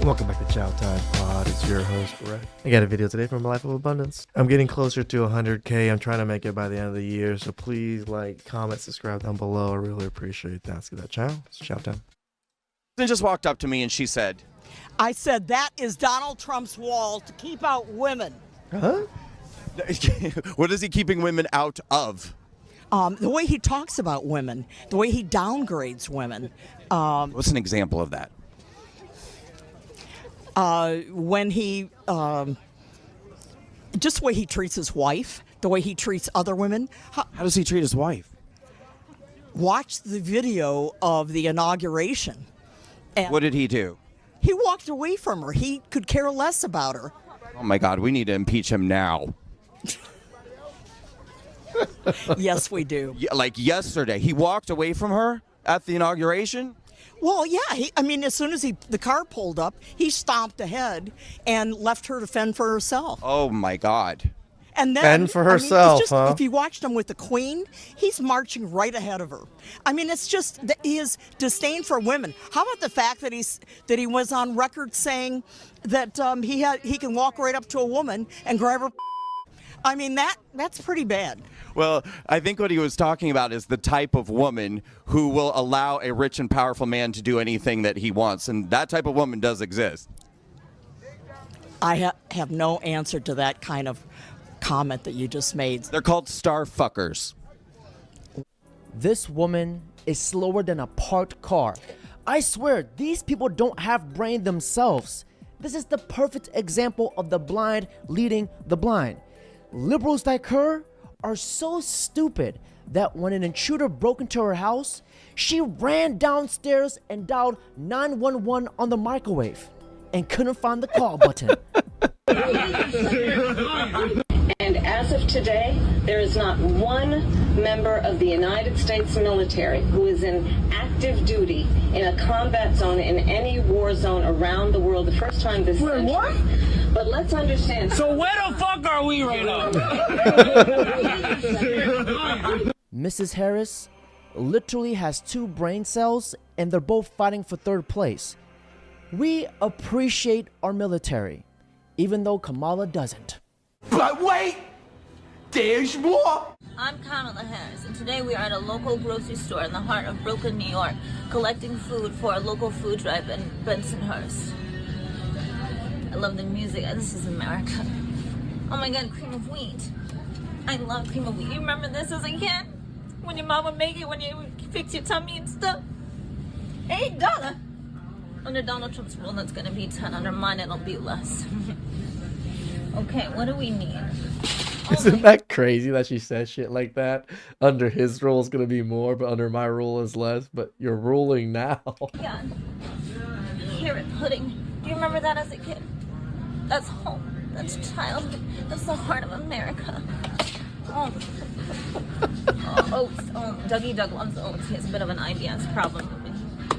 Welcome back to Chow Time Pod. It's your host, Brett. I got a video today from a Life of Abundance. I'm getting closer to 100K. I'm trying to make it by the end of the year. So please like, comment, subscribe down below. I really appreciate that. Let's get that chow. It's chow time. She just walked up to me and she said, I said that is Donald Trump's wall to keep out women. Huh? what is he keeping women out of? The way he talks about women, the way he downgrades women. What's an example of that? When he, just the way he treats his wife, the way he treats other women. How does he treat his wife? Watch the video of the inauguration. And What did he do? he walked away from her. He could care less about her. Oh my God, we need to impeach him now. Yes, we do. Like yesterday, he walked away from her at the inauguration? Well, yeah. As soon as the car pulled up, he stomped ahead and left her to fend for herself. Oh my God. And then, Fend for herself, it's just, huh? If you watched him with the Queen, he's marching right ahead of her. It's just his disdain for women. How about the fact that he was on record saying that he can walk right up to a woman and grab her? That's pretty bad. Well, I think what he was talking about is the type of woman who will allow a rich and powerful man to do anything that he wants. And that type of woman does exist. I have no answer to that kind of comment that you just made. They're called star fuckers. This woman is slower than a parked car. I swear, these people don't have brain themselves. This is the perfect example of the blind leading the blind. Liberals like her are so stupid that when an intruder broke into her house, she ran downstairs and dialed 911 on the microwave and couldn't find the call button. And as of today, there is not one member of the United States military who is in active duty in a combat zone in any war zone around the world. The first time this century. What? But let's understand. So where the fuck are we right now? Mrs. Harris literally has 2 brain cells and they're both fighting for 3rd place. We appreciate our military, even though Kamala doesn't. But wait, there's more. I'm Kamala Harris, and today we are at a local grocery store in the heart of Brooklyn, New York, collecting food for a local food drive in Bensonhurst. I love the music. This is America. Oh my God, cream of wheat. I love cream of wheat. You remember this as a kid? When your mom would make it when you fix your tummy and stuff? $8. Under Donald Trump's rule, that's gonna be 10. Under mine, it'll be less. Okay, what do we need? Isn't that crazy that she says shit like that? Under his rule is going to be more, but under my rule is less. But you're ruling now. Yeah. Carrot pudding. Do you remember that as a kid? That's home. That's childhood. That's the heart of America. Oh, oats. Oh, Dougie Doug loves oats. He has a bit of an IBS problem.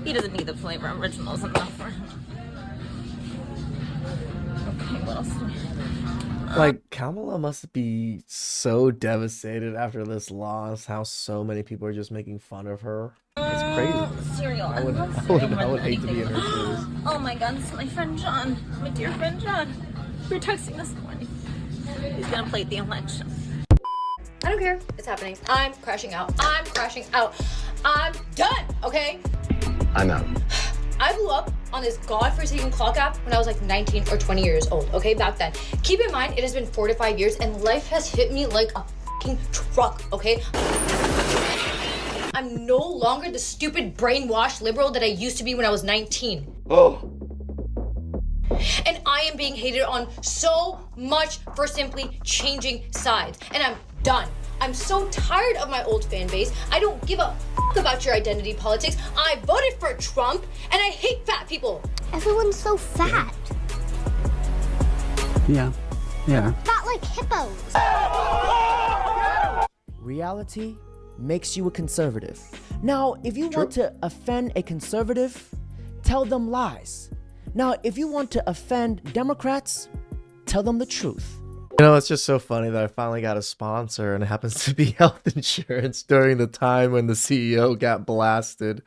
He doesn't need the flavor. Original's enough for him. Okay, what else do we have? Like, Kamala must be so devastated after this loss, how so many people are just making fun of her. It's crazy. Cereal. I would hate to be in her shoes. Oh my God, this is my friend John. My dear friend John. We were texting this morning. He's gonna play the election. I don't care. It's happening. I'm crashing out. I'm crashing out. I'm done, okay? I'm out. I blew up on this godforsaken clock app when I was like 19 or 20 years old, okay? Back then. Keep in mind, it has been 4 to 5 years and life has hit me like a fucking truck, okay? I'm no longer the stupid brainwashed liberal that I used to be when I was 19. Oh. And I am being hated on so much for simply changing sides. And I'm done. I'm so tired of my old fan base. I don't give a fuck about your identity politics. I voted for Trump and I hate fat people. Everyone's so fat. Yeah. Fat like hippos. Reality makes you a conservative. Now, if you want to offend a conservative, tell them lies. Now, if you want to offend Democrats, tell them the truth. You know, it's just so funny that I finally got a sponsor, and it happens to be health insurance during the time when the CEO got blasted.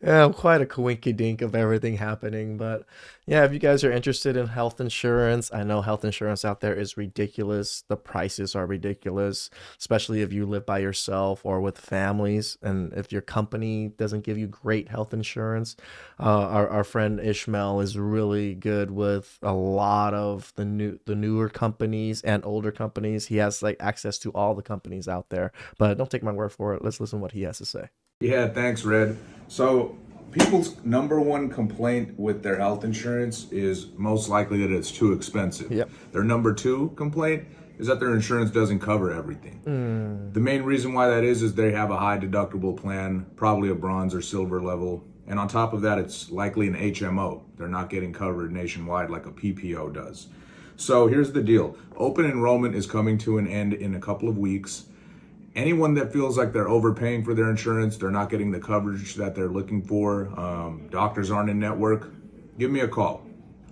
Yeah, I'm quite a coinky-dink of everything happening, but yeah, if you guys are interested in health insurance, I know health insurance out there is ridiculous. The prices are ridiculous, especially if you live by yourself or with families, and if your company doesn't give you great health insurance. Our friend Ishmael is really good with a lot of the newer companies and older companies. He has like access to all the companies out there, but don't take my word for it. Let's listen to what he has to say. Yeah, thanks, Red. So, people's number one complaint with their health insurance is most likely that it's too expensive. Yep. Their number two complaint is that their insurance doesn't cover everything. The main reason why that is they have a high deductible plan, probably a bronze or silver level. And on top of that, it's likely an HMO. They're not getting covered nationwide like a PPO does. So here's the deal. Open enrollment is coming to an end in a couple of weeks. Anyone that feels like they're overpaying for their insurance, they're not getting the coverage that they're looking for, doctors aren't in network, give me a call.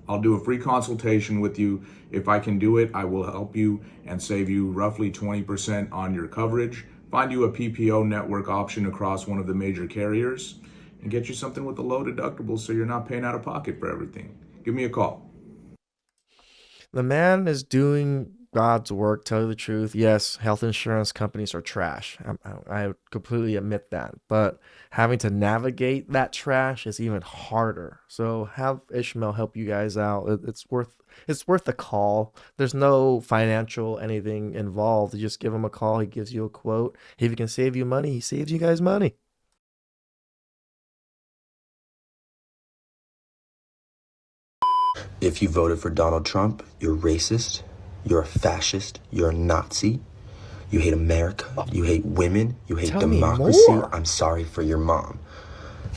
I'll do a free consultation with you. If I can do it, I will help you and save you roughly 20% on your coverage, find you a PPO network option across one of the major carriers, and get you something with a low deductible so you're not paying out of pocket for everything. Give me a call. The man is doing God's work. Tell you the truth, yes, health insurance companies are trash. I completely admit that. But having to navigate that trash is even harder. So have Ishmael help you guys out. It's worth a call. There's no financial anything involved. You just give him a call. He gives you a quote. If he can save you money, he saves you guys money. If you voted for Donald Trump, you're racist, you're a fascist, you're a Nazi, you hate America, you hate women, you hate democracy. I'm sorry for your mom.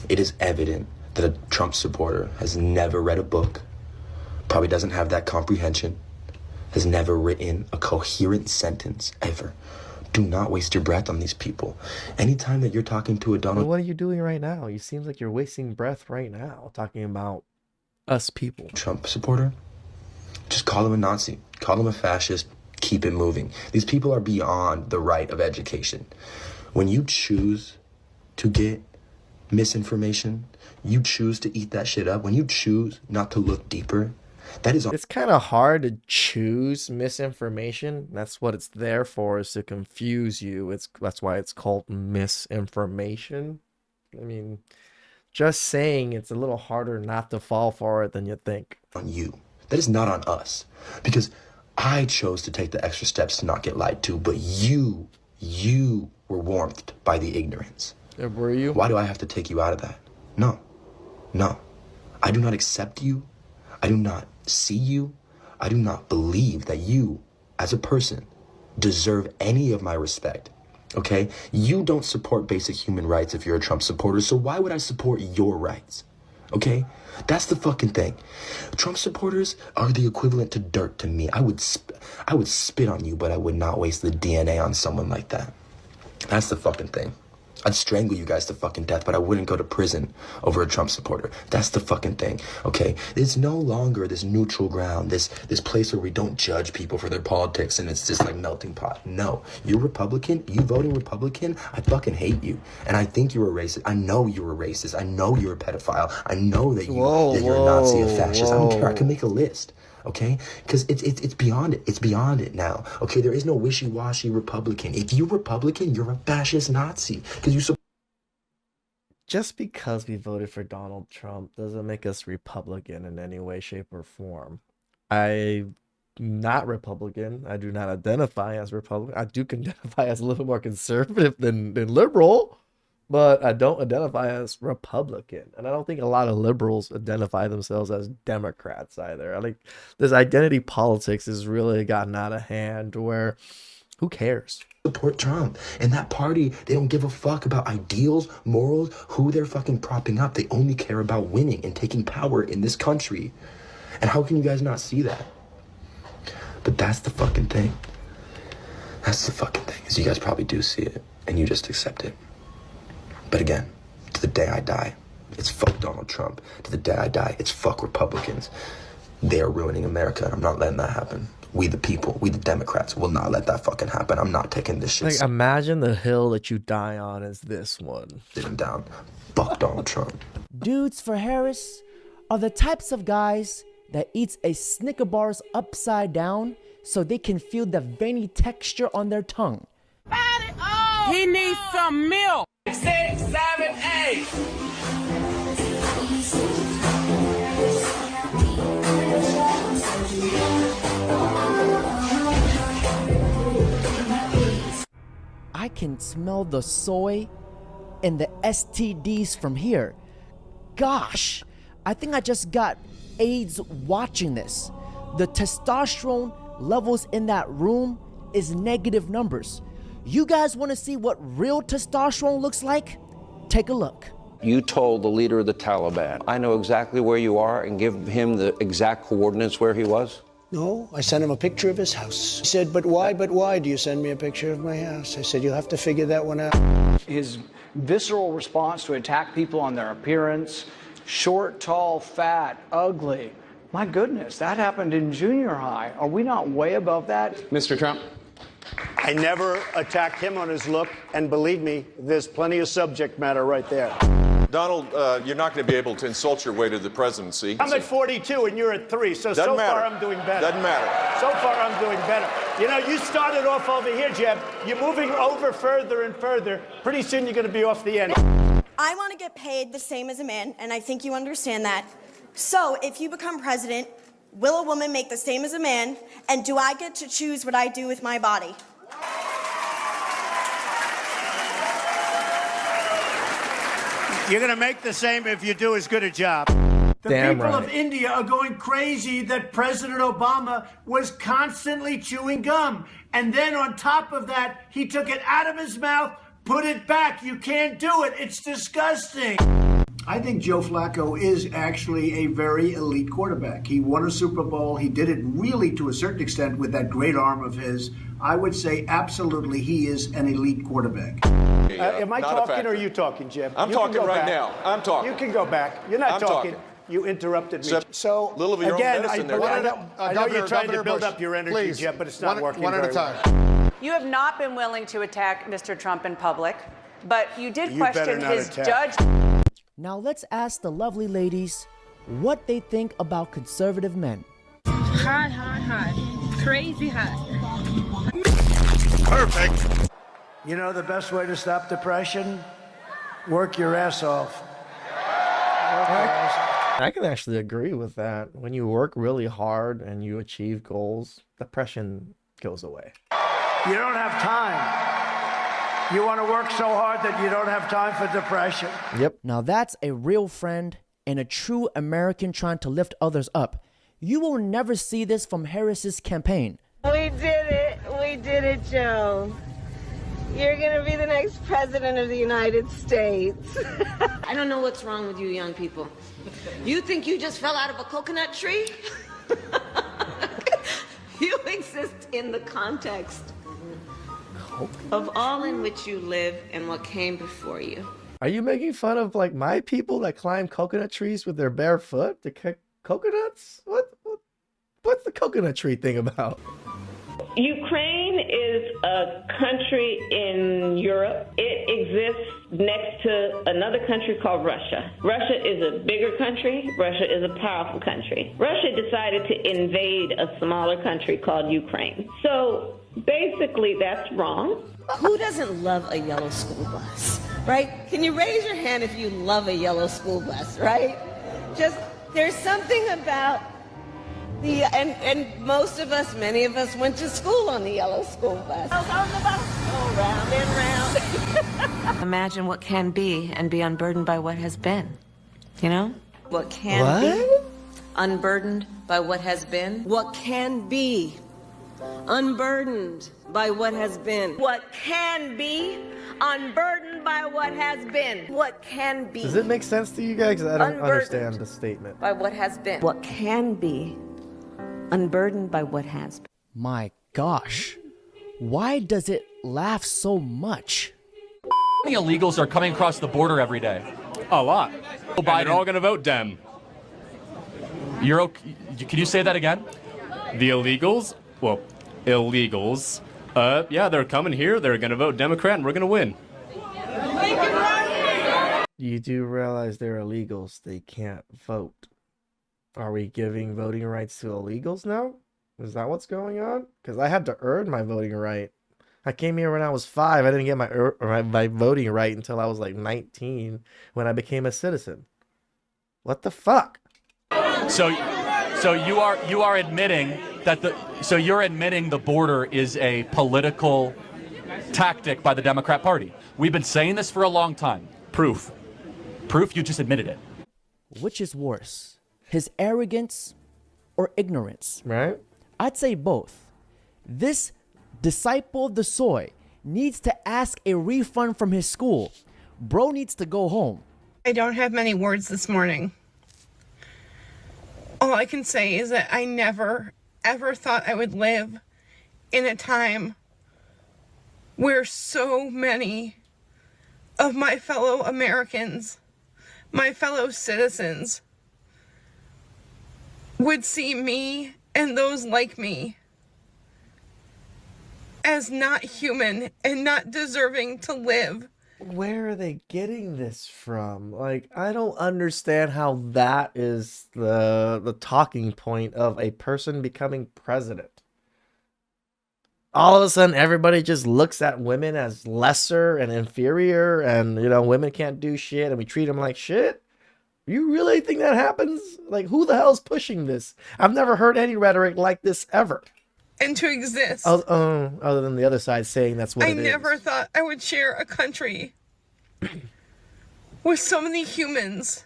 It is evident that a Trump supporter has never read a book, probably doesn't have that comprehension, has never written a coherent sentence ever. Do not waste your breath on these people. Anytime that you're talking to a Donald... What are you doing right now? You seem like you're wasting breath right now talking about us people. Trump supporter, just call him a Nazi, call him a fascist, keep it moving. These people are beyond the right of education. When you choose to get misinformation, you choose to eat that shit up, when you choose not to look deeper, that is... It's kind of hard to choose misinformation. That's what it's there for, is to confuse you. That's why it's called misinformation. I mean, just saying it's a little harder not to fall for it than you think. On you. That is not on us. Because I chose to take the extra steps to not get lied to, but you were warmed by the ignorance. Were you? Why do I have to take you out of that? No. I do not accept you. I do not see you. I do not believe that you, as a person, deserve any of my respect. Okay? You don't support basic human rights if you're a Trump supporter, so why would I support your rights? Okay? That's the fucking thing. Trump supporters are the equivalent to dirt to me. I would spit on you, but I would not waste the DNA on someone like that. That's the fucking thing. I'd strangle you guys to fucking death, but I wouldn't go to prison over a Trump supporter. That's the fucking thing, okay? It's no longer this neutral ground, this place where we don't judge people for their politics and it's just like melting pot. No, you're Republican, you voting Republican, I fucking hate you. And I think you're a racist. I know you're a racist. I know you're a pedophile. I know that you're a Nazi, a fascist. I don't care. I can make a list. Okay, because it's beyond it. It's beyond it now. Okay, there is no wishy-washy Republican. If you're Republican, you're a fascist Nazi. Because you. Just because we voted for Donald Trump doesn't make us Republican in any way, shape, or form. I'm not Republican. I do not identify as Republican. I do identify as a little more conservative than liberal. But I don't identify as Republican. And I don't think a lot of liberals identify themselves as Democrats either. I think this identity politics has really gotten out of hand where who cares? Support Trump. And that party, they don't give a fuck about ideals, morals, who they're fucking propping up. They only care about winning and taking power in this country. And how can you guys not see that? But that's the fucking thing. That's the fucking thing, is you guys probably do see it and you just accept it. But again, to the day I die, it's fuck Donald Trump. To the day I die, it's fuck Republicans. They are ruining America, and I'm not letting that happen. We the people, we the Democrats will not let that fucking happen. I'm not taking this shit Like, imagine the hill that you die on is this one. sitting down. Fuck Donald Trump. Dudes for Harris are the types of guys that eats a Snicker bars upside down so they can feel the veiny texture on their tongue. He needs some milk. 6, 7, 8. I can smell the soy and the STDs from here. Gosh, I think I just got AIDS watching this. The testosterone levels in that room is negative numbers. You guys want to see what real testosterone looks like? Take a look. You told the leader of the Taliban, I know exactly where you are, and give him the exact coordinates where he was? No, I sent him a picture of his house. He said, but why do you send me a picture of my house? I said, you'll have to figure that one out. His visceral response to attack people on their appearance, short, tall, fat, ugly. My goodness, that happened in junior high. Are we not way above that? Mr. Trump. I never attacked him on his look, and believe me, there's plenty of subject matter right there. Donald, you're not going to be able to insult your way to the presidency. I'm at 42 and you're at 3, so Doesn't matter. far I'm doing better. Doesn't matter. So far I'm doing better. You know, you started off over here, Jeb. You're moving over further and further. Pretty soon you're going to be off the end. I want to get paid the same as a man, and I think you understand that. So if you become president, will a woman make the same as a man, and do I get to choose what I do with my body? You're going to make the same if you do as good a job. The people of India are going crazy that President Obama was constantly chewing gum. And then on top of that, he took it out of his mouth, put it back. You can't do it. It's disgusting. I think Joe Flacco is actually a very elite quarterback. He won a Super Bowl. He did it really to a certain extent with that great arm of his. I would say absolutely he is an elite quarterback. Am I talking or are you talking, Jim? I'm talking right now. I'm talking. You can go back. You're not talking. You interrupted me. So, little of your again, own medicine there. I know you're trying to build up your energy, Jeb, but it's not working very well. You have not been willing to attack Mr. Trump in public, but you did question his judgment. Now let's ask the lovely ladies what they think about conservative men. Hot, hot, hot. Crazy hot. Perfect. You know the best way to stop depression? Work your ass off. I can actually agree with that. When you work really hard and you achieve goals, depression goes away. You don't have time. You want to work so hard that you don't have time for depression. Yep. Now that's a real friend and a true American trying to lift others up. You will never see this from Harris's campaign. We did it. We did it, Joe. You're going to be the next president of the United States. I don't know what's wrong with you young people. You think you just fell out of a coconut tree? You exist in the context of all in which you live and what came before you. Are you making fun of like my people that climb coconut trees with their bare foot to kick coconuts? What's the coconut tree thing about? Ukraine is a country in Europe. It exists next to another country called Russia. Russia is a bigger country. Russia is a powerful country. Russia decided to invade a smaller country called Ukraine. So basically that's wrong. Who doesn't love a yellow school bus, right? Can you raise your hand if you love a yellow school bus, right? Just, there's something about and most of us, many of us went to school on the yellow school bus. On the bus, go round and round. Imagine what can be and be unburdened by what has been. You know? What can be unburdened by what has been. What can be unburdened by what has been. What can be unburdened by what has been. What can be. Does it make sense to you guys? 'Cause I don't understand the statement. By what has been. What can be unburdened by what has been. My gosh, why does it laugh so much? How many illegals are coming across the border every day? A lot. And they're all going to vote Dem. Can you say that again? The illegals well, illegals, yeah, they're coming here, they're going to vote Democrat, and we're going to win. You do realize they're illegals. They can't vote. Are we giving voting rights to illegals now? Is that what's going on? Because I had to earn my voting right. I came here when I was 5. I didn't get my voting right until I was like 19 when I became a citizen. What the fuck? So you are admitting that you're admitting the border is a political tactic by the Democrat Party. We've been saying this for a long time. Proof, you just admitted it. Which is worse, his arrogance or ignorance? Right? I'd say both. This disciple of the soy needs to ask a refund from his school. Bro needs to go home. I don't have many words this morning. All I can say is that I never, ever thought I would live in a time where so many of my fellow Americans, my fellow citizens, would see me and those like me as not human and not deserving to live. Where are they getting this from? Like, I don't understand how that is the talking point of a person becoming president. All of a sudden, everybody just looks at women as lesser and inferior, and, you know, women can't do shit, and we treat them like shit? You really think that happens? Like, who the hell's pushing this? I've never heard any rhetoric like this ever. And to exist. Other than the other side saying that's what it is. I never thought I would share a country with so many humans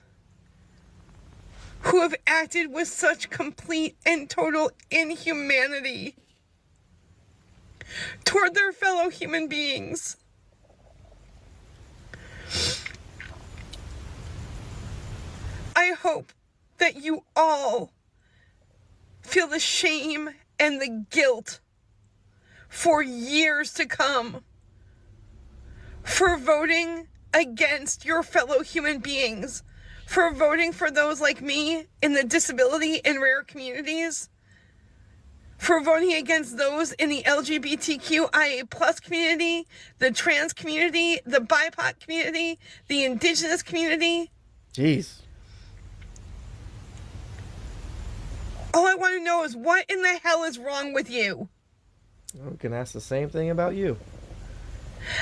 who have acted with such complete and total inhumanity toward their fellow human beings. I hope that you all feel the shame and the guilt for years to come for voting against your fellow human beings, for voting for those like me in the disability and rare communities, for voting against those in the LGBTQIA plus community, the trans community, the BIPOC community, the indigenous community. Jeez. All I want to know is what in the hell is wrong with you? We can ask the same thing about you.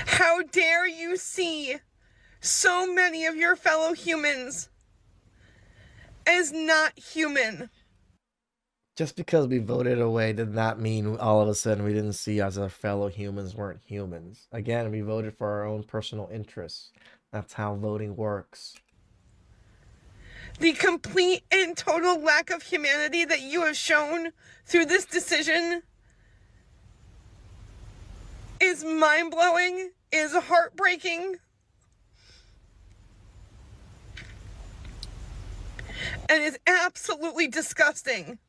How dare you see so many of your fellow humans as not human? Just because we voted away did not mean all of a sudden we didn't see as our fellow humans weren't humans. Again, we voted for our own personal interests. That's how voting works. The complete and total lack of humanity that you have shown through this decision is mind-blowing, is heartbreaking, and is absolutely disgusting.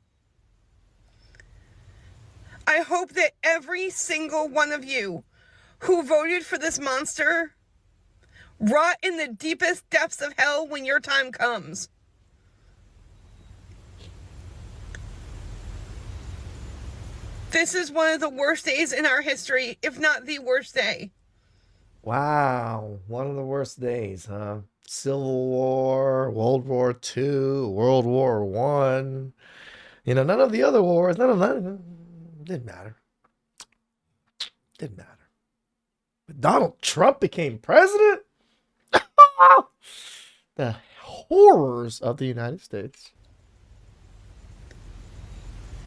I hope that every single one of you who voted for this monster rot in the deepest depths of hell when your time comes. This is one of the worst days in our history, if not the worst day. Wow, one of the worst days, huh? Civil War, World War II, World War I. You know, none of the other wars, none of that didn't matter. Didn't matter. But Donald Trump became president? The horrors of the United States.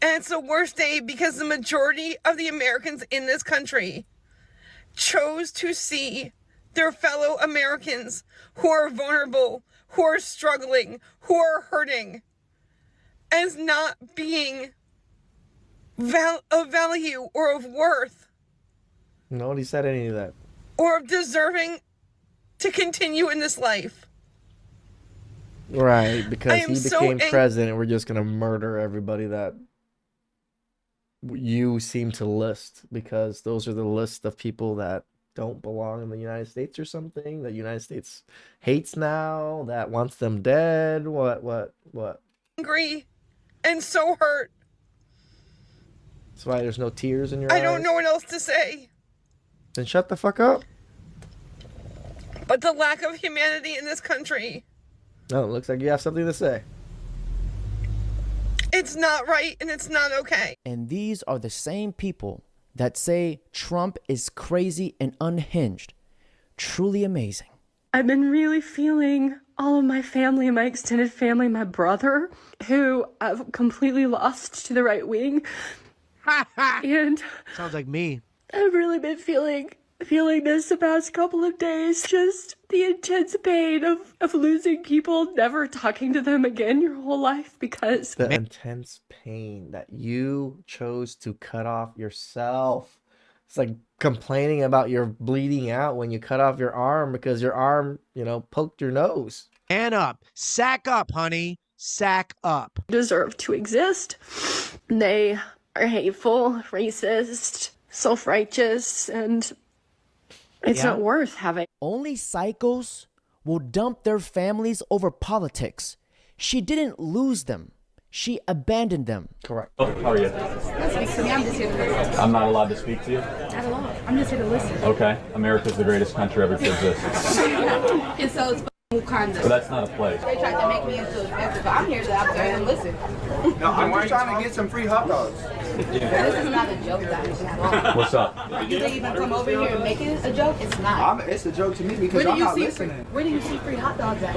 And it's the worst day because the majority of the Americans in this country chose to see their fellow Americans who are vulnerable, who are struggling, who are hurting, as not being of value or of worth. Nobody said any of that. Or of deserving to continue in this life. Right, because he became president, we're just going to murder everybody that you seem to list, because those are the list of people that don't belong in the United States or something, that the United States hates now, that wants them dead. What? Angry and so hurt. That's why there's no tears in your eyes. I don't know what else to say. Then shut the fuck up. But the lack of humanity in this country. No, it looks like you have something to say. It's not right and it's not okay. And these are the same people that say Trump is crazy and unhinged. Truly amazing. I've been really feeling all of my family and my extended family, my brother, who I've completely lost to the right wing. And sounds like me. I've really been feeling this the past couple of days. Just the intense pain of losing people, never talking to them again your whole life because... The intense pain that you chose to cut off yourself. It's like complaining about your bleeding out when you cut off your arm because your arm, you know, poked your nose. Man up. Sack up, honey. Sack up. Deserve to exist. They are hateful, racist, self-righteous, and it's not worth having. Only psychos will dump their families over politics. She didn't lose them. She abandoned them. Correct. Oh, how are you? Speak to me. I'm just here to listen. I'm not allowed to speak to you? Not at all. I'm just here to listen. Okay. America's the greatest country ever to exist. And so it's Wakanda. But that's not a place. They tried to make me into offensive, but I'm here to observe and listen. No, I'm just trying to get some free hot dogs. This is not a joke, guys. What's up? You didn't even come over here and make it a joke? It's not. It's a joke to me because I'm not listening. Where do you see free hot dogs at?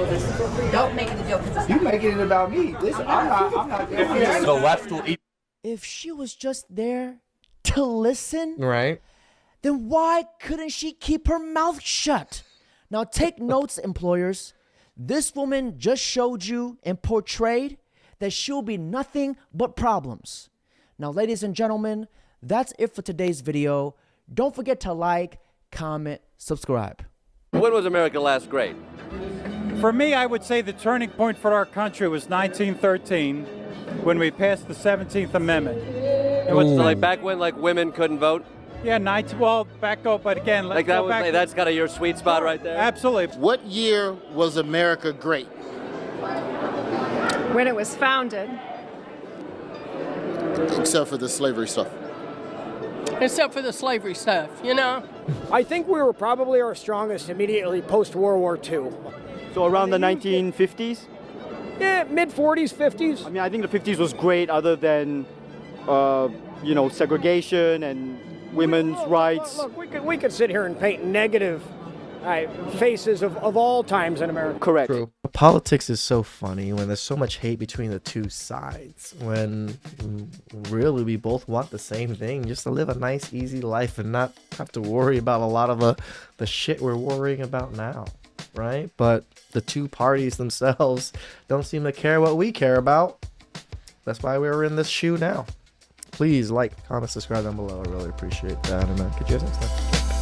Don't make it a joke. You making it about me. Listen, I'm not there. The left will eat. If she was just there to listen, right, then why couldn't she keep her mouth shut? Now take notes, employers. This woman just showed you and portrayed that she'll be nothing but problems. Now, ladies and gentlemen, that's it for today's video. Don't forget to like, comment, subscribe. When was America last great? For me, I would say the turning point for our country was 1913 when we passed the 17th Amendment. It was like back when like women couldn't vote? Yeah, back up, but again, let's like that go back. That's kind of your sweet spot right there? Absolutely. What year was America great? When it was founded. Except for the slavery stuff. Except for the slavery stuff, you know? I think we were probably our strongest immediately post-World War II. So around the 1950s? Yeah, mid-40s, 50s. I mean, I think the 50s was great other than, segregation and women's rights. Look, we could sit here and paint negative faces of all times in America. Correct. True. Politics is so funny when there's so much hate between the two sides, when really we both want the same thing, just to live a nice, easy life and not have to worry about a lot of the shit we're worrying about now, right? But the two parties themselves don't seem to care what we care about. That's why we're in this shoe now. Please like, comment, subscribe down below. I really appreciate that. And catch you guys next time.